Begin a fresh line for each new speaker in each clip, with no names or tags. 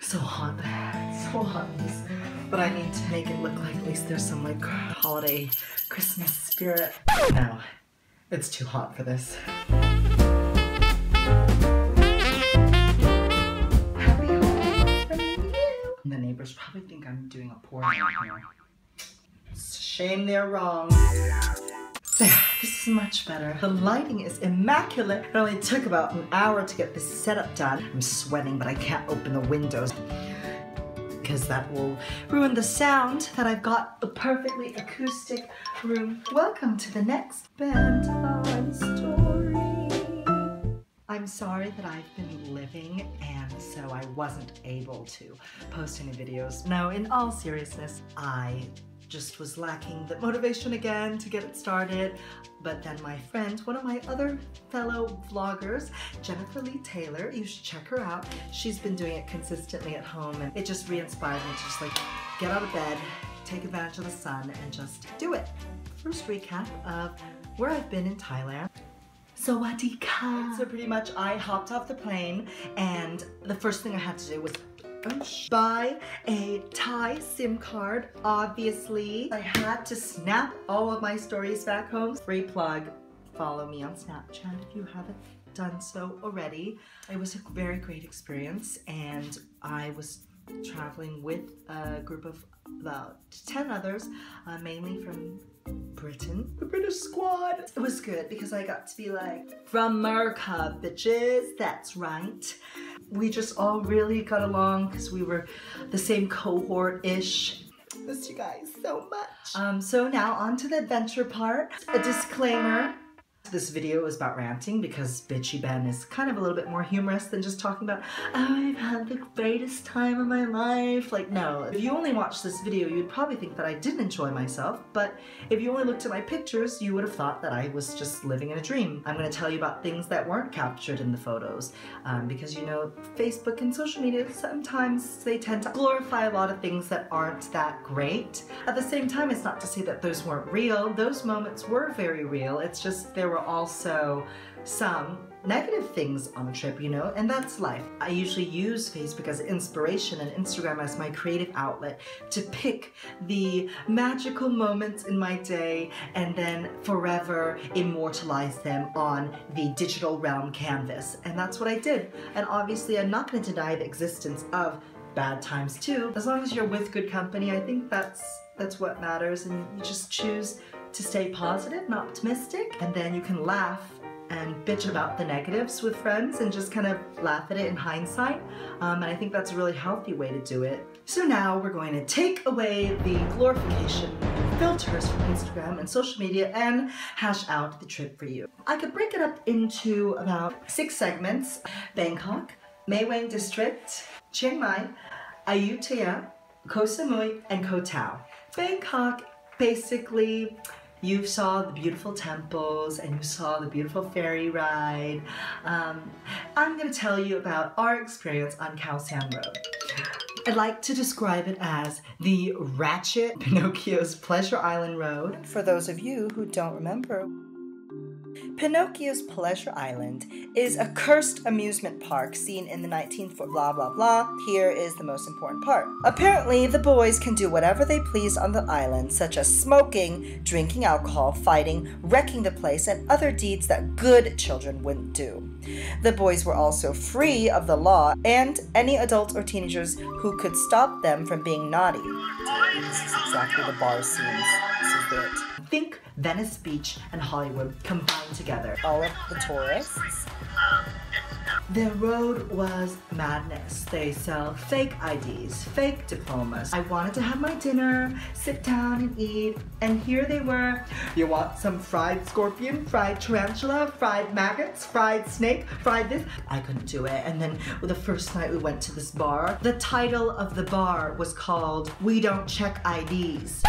So hot. It's so hot in this. But I need to make it look like at least there's some like holiday Christmas spirit. No, it's too hot for this. Happy holidays from you. The neighbors probably think I'm doing a pour here. It's a shame they're wrong. There, this is much better. The lighting is immaculate. It only took about an hour to get this setup done. I'm sweating, but I can't open the windows because that will ruin the sound that I've got a perfectly acoustic room. Welcome to the next Bentime story. I'm sorry that I've been living and so I wasn't able to post any videos. No, in all seriousness, I just was lacking the motivation again to get it started. But then my friend, one of my other fellow vloggers, Jennifer Lee Taylor, you should check her out. She's been doing it consistently at home and it just re-inspired me to just like get out of bed, take advantage of the sun and just do it. First recap of where I've been in Thailand. Sawadee ka. So pretty much I hopped off the plane and the first thing I had to do was buy a Thai SIM card. Obviously, I had to snap all of my stories back home. Free plug, follow me on Snapchat if you haven't done so already. It was a very great experience and I was traveling with a group of about 10 others, mainly from Britain, the British squad. It was good because I got to be like, from America, bitches, that's right. We just all really got along because we were the same cohort-ish. Miss you guys so much. So now on to the adventure part. A disclaimer. This video is about ranting because Bitchy Ben is kind of a little bit more humorous than just talking about, oh, I've had the greatest time of my life. Like, no. If you only watched this video, you'd probably think that I didn't enjoy myself, but if you only looked at my pictures, you would have thought that I was just living in a dream. I'm going to tell you about things that weren't captured in the photos because, you know, Facebook and social media, sometimes they tend to glorify a lot of things that aren't that great. At the same time, it's not to say that those weren't real. Those moments were very real. It's just there were also some negative things on the trip, you know, and that's life. I usually use Facebook as inspiration and Instagram as my creative outlet to pick the magical moments in my day and then forever immortalize them on the digital realm canvas. And that's what I did. And obviously I'm not going to deny the existence of bad times too. As long as you're with good company, I think that's what matters, and you just choose to stay positive and optimistic, and then you can laugh and bitch about the negatives with friends and just kind of laugh at it in hindsight. And I think that's a really healthy way to do it. So now we're going to take away the glorification filters from Instagram and social media and hash out the trip for you. I could break it up into about 6 segments: Bangkok, Mae Wang District, Chiang Mai, Ayutthaya, Koh Samui, and Koh Tao. Bangkok, basically, you saw the beautiful temples and you saw the beautiful ferry ride. I'm going to tell you about our experience on Khao San Road. I'd like to describe it as the ratchet Pinocchio's Pleasure Island Road. For those of you who don't remember, Pinocchio's Pleasure Island is a cursed amusement park seen in the 19th blah blah blah. Here is the most important part. Apparently, the boys can do whatever they please on the island, such as smoking, drinking alcohol, fighting, wrecking the place, and other deeds that good children wouldn't do. The boys were also free of the law and any adults or teenagers who could stop them from being naughty. This is exactly the bar scenes. This is it. Think Venice Beach and Hollywood combined together. All of the tourists. The road was madness. They sell fake IDs, fake diplomas. I wanted to have my dinner, sit down and eat, and here they were. You want some fried scorpion, fried tarantula, fried maggots, fried snake, fried this? I couldn't do it. And then the first night we went to this bar, the title of the bar was called We Don't Check IDs.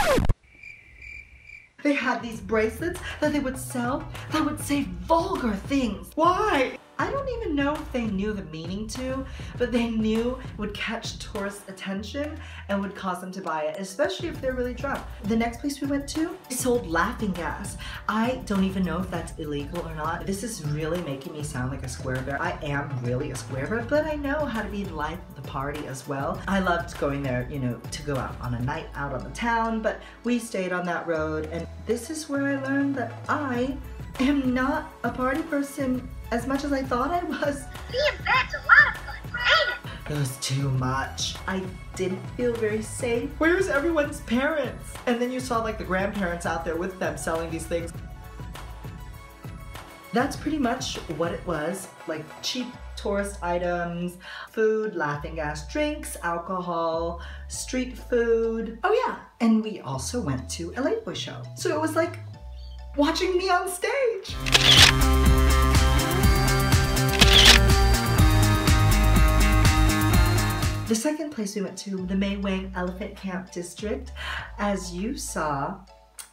They had these bracelets that they would sell that would say vulgar things. Why? I don't even know if they knew the meaning to, but they knew would catch tourists' attention and would cause them to buy it, especially if they're really drunk. The next place we went to, they sold laughing gas. I don't even know if that's illegal or not. This is really making me sound like a square bear. I am really a square bear, but I know how to be the life of the party as well. I loved going there, you know, to go out on a night out on the town, but we stayed on that road, and this is where I learned that I am not a party person as much as I thought I was.
Being bed's a lot of fun, right?
It was too much. I didn't feel very safe. Where's everyone's parents? And then you saw like the grandparents out there with them selling these things. That's pretty much what it was, like cheap tourist items, food, laughing gas, drinks, alcohol, street food. Oh yeah, and we also went to a late boy show. So it was like watching me on stage. The second place we went to, the Mae Wang Elephant Camp District. As you saw,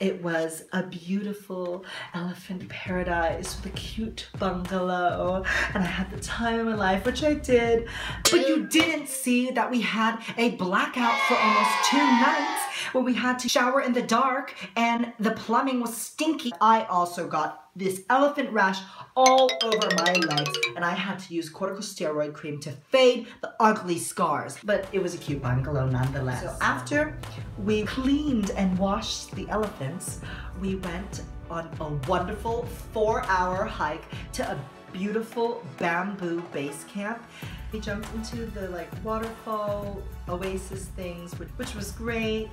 it was a beautiful elephant paradise with a cute bungalow, and I had the time of my life, which I did. But you didn't see that we had a blackout for almost 2 nights where we had to shower in the dark and the plumbing was stinky. I also got this elephant rash all over my legs, and I had to use corticosteroid cream to fade the ugly scars. But it was a cute bungalow nonetheless. So after we cleaned and washed the elephants, we went on a wonderful 4-hour hike to a beautiful bamboo base camp. We jumped into the like waterfall oasis things, which was great,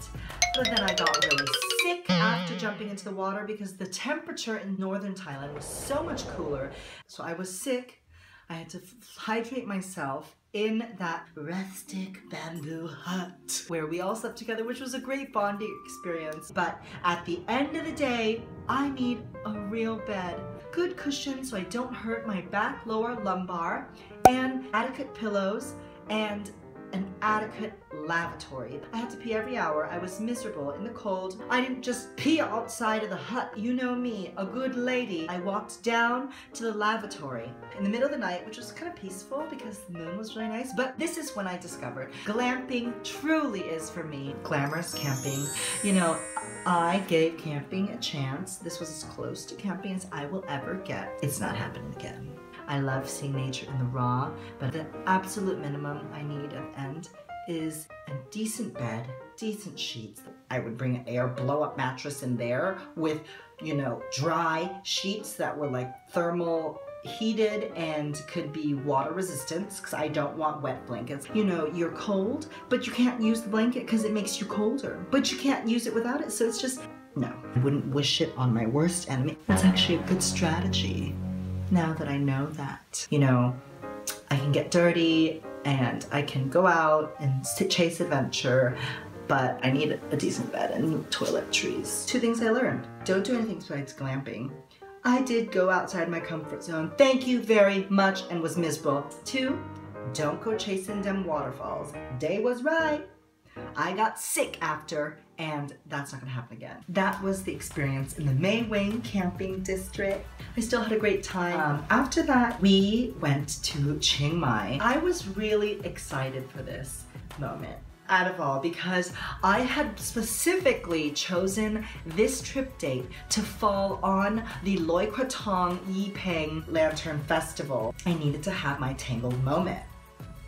but then I got really sick after jumping into the water because the temperature in northern Thailand was so much cooler. So I was sick. I had to hydrate myself in that rustic bamboo hut where we all slept together, which was a great bonding experience. But at the end of the day, I need a real bed. Good cushion so I don't hurt my back, lower lumbar, and adequate pillows, and an adequate lavatory. I had to pee every hour. I was miserable in the cold. I didn't just pee outside of the hut. You know me, a good lady. I walked down to the lavatory in the middle of the night, which was kind of peaceful because the moon was really nice. But this is when I discovered glamping truly is for me. Glamorous camping. You know, I gave camping a chance. This was as close to camping as I will ever get. It's not happening again. I love seeing nature in the raw, but the absolute minimum I need at the end is a decent bed, decent sheets. I would bring an air blow-up mattress in there with, you know, dry sheets that were like thermal heated and could be water resistant because I don't want wet blankets. You know, you're cold, but you can't use the blanket because it makes you colder, but you can't use it without it, so it's just, no. I wouldn't wish it on my worst enemy. That's actually a good strategy. Now that I know that, you know, I can get dirty and I can go out and chase adventure, but I need a decent bed and toiletries. 2 things I learned. Don't do anything besides glamping. I did go outside my comfort zone. Thank you very much and was miserable. 2, don't go chasing them waterfalls. Day was right. I got sick after, and that's not gonna happen again. That was the experience in the Mae Wang Camping District. I still had a great time. After that, we went to Chiang Mai. I was really excited for this moment out of all because I had specifically chosen this trip date to fall on the Loy Krathong Yi Peng Lantern Festival. I needed to have my tangled moment.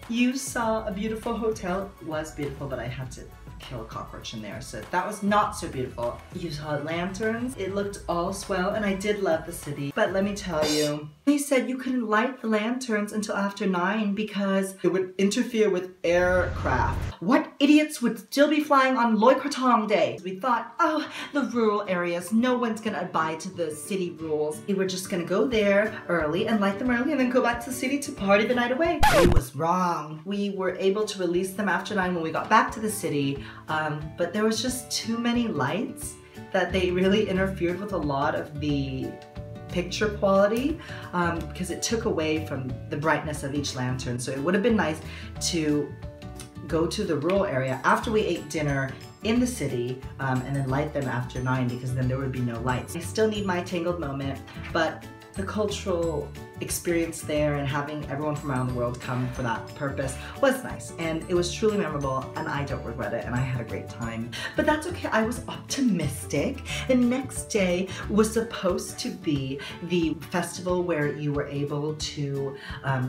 You saw a beautiful hotel. It was beautiful, but I had to kill a cockroach in there, so that was not so beautiful. You saw lanterns. It looked all swell, and I did love the city. But let me tell you, they said you couldn't light the lanterns until after 9 because it would interfere with aircraft. What idiots would still be flying on Loy Krathong Day? We thought, oh, the rural areas, no one's gonna abide to the city rules. We were just gonna go there early and light them early and then go back to the city to party the night away. It was wrong. We were able to release them after 9 when we got back to the city, but there was just too many lights that they really interfered with a lot of the picture quality because it took away from the brightness of each lantern. So it would have been nice to go to the rural area after we ate dinner in the city and then light them after 9 because then there would be no lights. I still need my tangled moment, but the cultural experience there and having everyone from around the world come for that purpose was nice, and it was truly memorable, and I don't regret it, and I had a great time. But that's okay, I was optimistic. The next day was supposed to be the festival where you were able to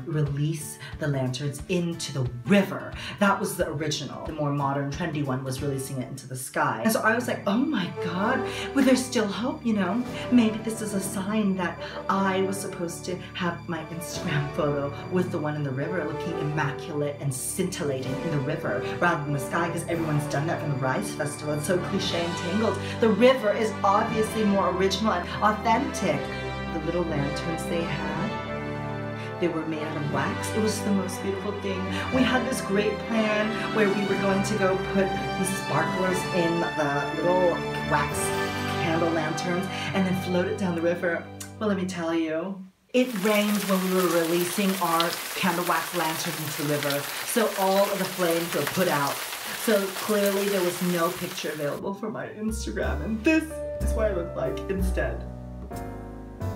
release the lanterns into the river. That was the original. The more modern, trendy one was releasing it into the sky. And so I was like, oh my God, well, there's still hope, you know? Maybe this is a sign that I was supposed to have my Instagram photo with the one in the river looking immaculate and scintillating in the river rather than the sky, because everyone's done that from the Rise Festival. It's so cliche and tangled. The river is obviously more original and authentic. The little lanterns they had, they were made out of wax. It was the most beautiful thing. We had this great plan where we were going to go put these sparklers in the little wax candle lanterns and then float it down the river. Well, let me tell you, it rained when we were releasing our candle wax lanterns into the river, so all of the flames were put out. So clearly there was no picture available for my Instagram, and this is what I look like instead.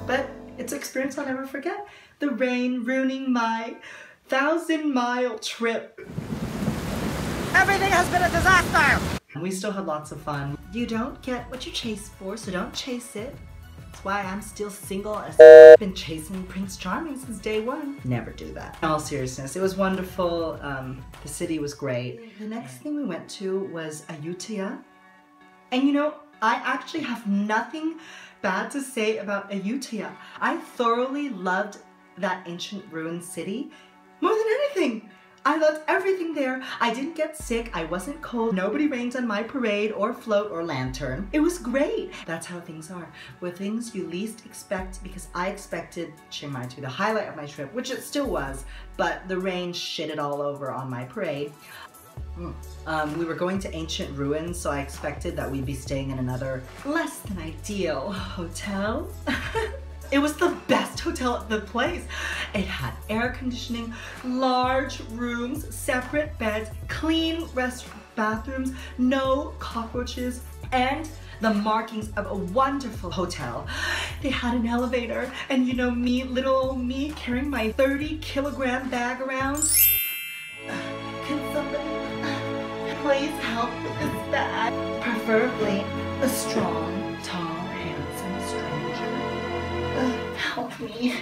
But it's an experience I'll never forget. The rain ruining my 1,000-mile trip.
Everything has been a disaster!
We still had lots of fun. You don't get what you chase for, so don't chase it. That's why I'm still single. I've been chasing Prince Charming since day one. Never do that. In all seriousness, it was wonderful. The city was great. The next thing we went to was Ayutthaya. And you know, I actually have nothing bad to say about Ayutthaya. I thoroughly loved that ancient ruined city more than anything. I loved everything there. I didn't get sick, I wasn't cold, nobody rained on my parade or float or lantern. It was great. That's how things are. Where things you least expect, because I expected Chiang Mai to be the highlight of my trip, which it still was, but the rain shit it all over on my parade. We were going to ancient ruins, so I expected that we'd be staying in another less than ideal hotel. It was the best hotel at the place. It had air conditioning, large rooms, separate beds, clean bathrooms, no cockroaches, and the markings of a wonderful hotel. They had an elevator, and you know me, little old me, carrying my 30-kilogram bag around. Can somebody please help with this bag? Preferably a strong, tall, handsome stranger. Help me.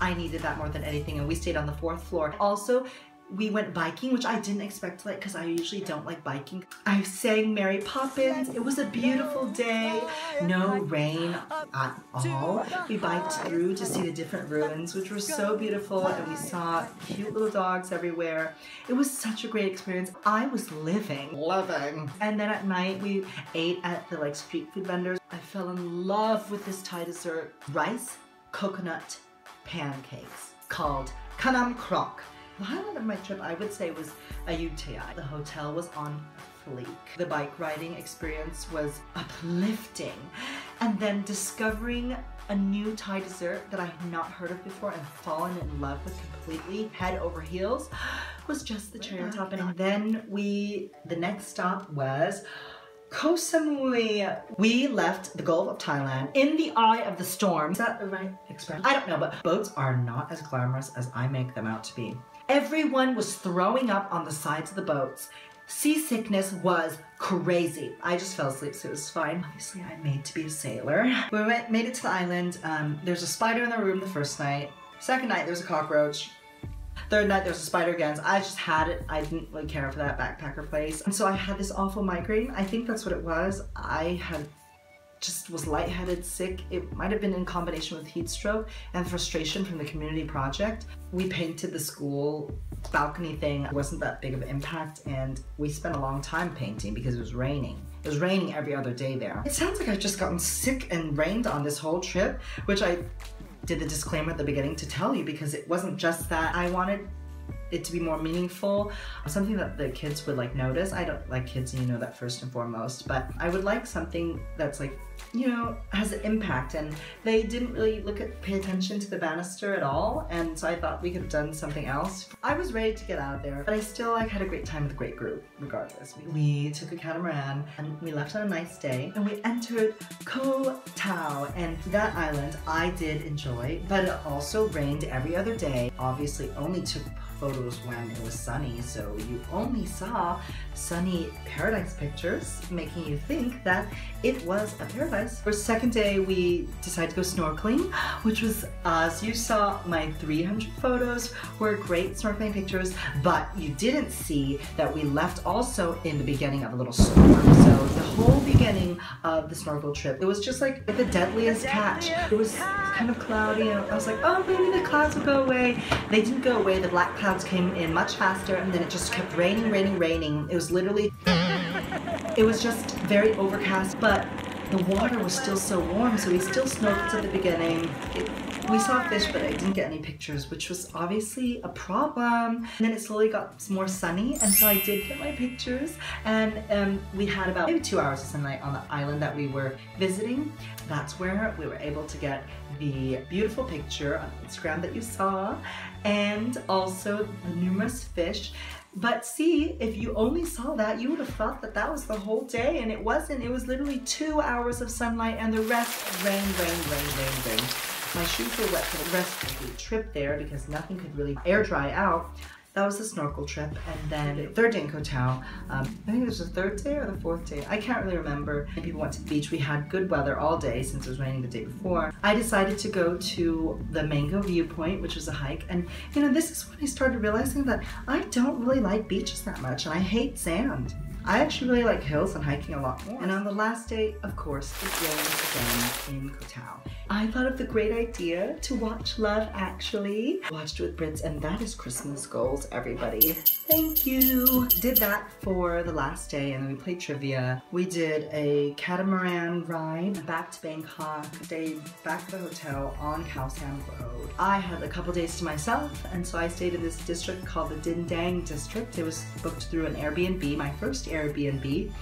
I needed that more than anything, and we stayed on the 4th floor. Also, we went biking, which I didn't expect to like because I usually don't like biking. I sang Mary Poppins. It was a beautiful day. No rain at all. We biked through to see the different ruins, which were so beautiful, and we saw cute little dogs everywhere. It was such a great experience. I was living. And then at night we ate at the street food vendors. I fell in love with this Thai dessert, rice coconut pancakes called Kanam Krok. The highlight of my trip, I would say, was Ayutthaya. The hotel was on fleek. The bike riding experience was uplifting. And then discovering a new Thai dessert that I had not heard of before and fallen in love with completely, head over heels, was just the cherry on top. And then the next stop was Koh Samui. We left the Gulf of Thailand in the eye of the storm. Is that the right expression? I don't know, but boats are not as glamorous as I make them out to be. Everyone was throwing up on the sides of the boats. Seasickness was crazy. I just fell asleep, so it was fine. Obviously, I'm made to be a sailor. We made it to the island. There's a spider in the room the first night. Second night, there's a cockroach. Third night, there's a spider again. So I just had it. I didn't really care for that backpacker place. And so I had this awful migraine. I think that's what it was. I was lightheaded, sick. It might have been in combination with heat stroke and frustration from the community project. We painted the school balcony thing. It wasn't that big of an impact, and we spent a long time painting because it was raining. It was raining every other day there. It sounds like I've just gotten sick and rained on this whole trip, which I did the disclaimer at the beginning to tell you, because it wasn't just that. I wanted it to be more meaningful, something that the kids would like notice. I don't like kids, and you know that first and foremost, but I would like something that's like, you know, has an impact. And they didn't really pay attention to the banister at all, and so I thought we could have done something else. I was ready to get out of there, but I still like had a great time with a great group regardless. We took a catamaran and we left on a nice day, and we entered Koh Tao, and that island I did enjoy, but it also rained every other day. Obviously only took photos when it was sunny, so you only saw sunny paradise pictures, making you think that it was a paradise. For second day, we decided to go snorkeling, which was, as you saw, my 300 photos were great snorkeling pictures, but you didn't see that we left also in the beginning of a little storm. So the whole beginning of the snorkel trip, it was just like the deadliest catch. It was kind of cloudy, and I was like, oh, maybe the clouds will go away. They didn't go away. The black clouds came in much faster, and then it just kept raining, raining, raining. It was literally, it was just very overcast, but the water was still so warm, so we still snorkeled at the beginning. We saw fish, but I didn't get any pictures, which was obviously a problem. And then it slowly got more sunny, and so I did get my pictures. And we had about maybe 2 hours of sunlight on the island that we were visiting. That's where we were able to get the beautiful picture on Instagram that you saw, and also the numerous fish. But see, if you only saw that, you would have thought that that was the whole day, and it wasn't. It was literally 2 hours of sunlight, and the rest rain, rain, rain, rain, rain. My shoes were wet for the rest of the trip there because nothing could really air dry out. That was the snorkel trip, and then the third day in Koh Tao. I think it was the third day or the fourth day. I can't really remember. People went to the beach. We had good weather all day since it was raining the day before. I decided to go to the mango viewpoint, which was a hike. And you know, this is when I started realizing that I don't really like beaches that much, and I hate sand. I actually really like hills and hiking a lot more. And on the last day, of course, it rained again in Koh Tao. I thought of the great idea to watch Love Actually. Watched with Brits, and that is Christmas goals, everybody. Thank you. Did that for the last day, and then we played trivia. We did a catamaran ride back to Bangkok, stayed back at the hotel on Khao San Road. I had a couple days to myself, and so I stayed in this district called the Din Dang district. It was booked through an Airbnb, my first Airbnb.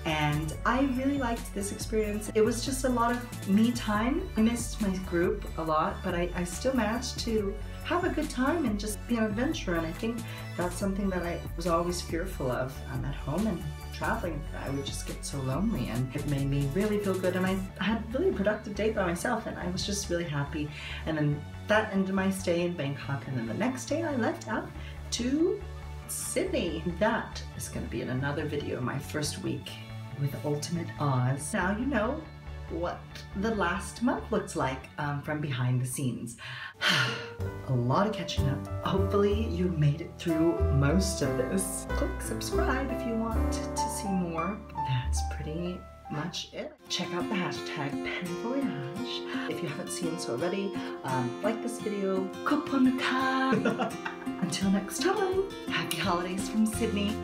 And I really liked this experience. It was just a lot of me time. I missed my group a lot, but I still managed to have a good time and just be an adventurer. And I think that's something that I was always fearful of. I'm at home and traveling, I would just get so lonely, and it made me really feel good. And I had a really productive day by myself, and I was just really happy. And then that ended my stay in Bangkok, and then the next day I left out to Sydney. That is going to be in another video, my first week with Ultimate Oz. Now you know what the last month looks like from behind the scenes. A lot of catching up. Hopefully you made it through most of this. Click subscribe if you want to see more. That's pretty much it. Check out the hashtag Bennvoyage if you haven't seen so already. Like this video. Until next time, happy holidays from Sydney.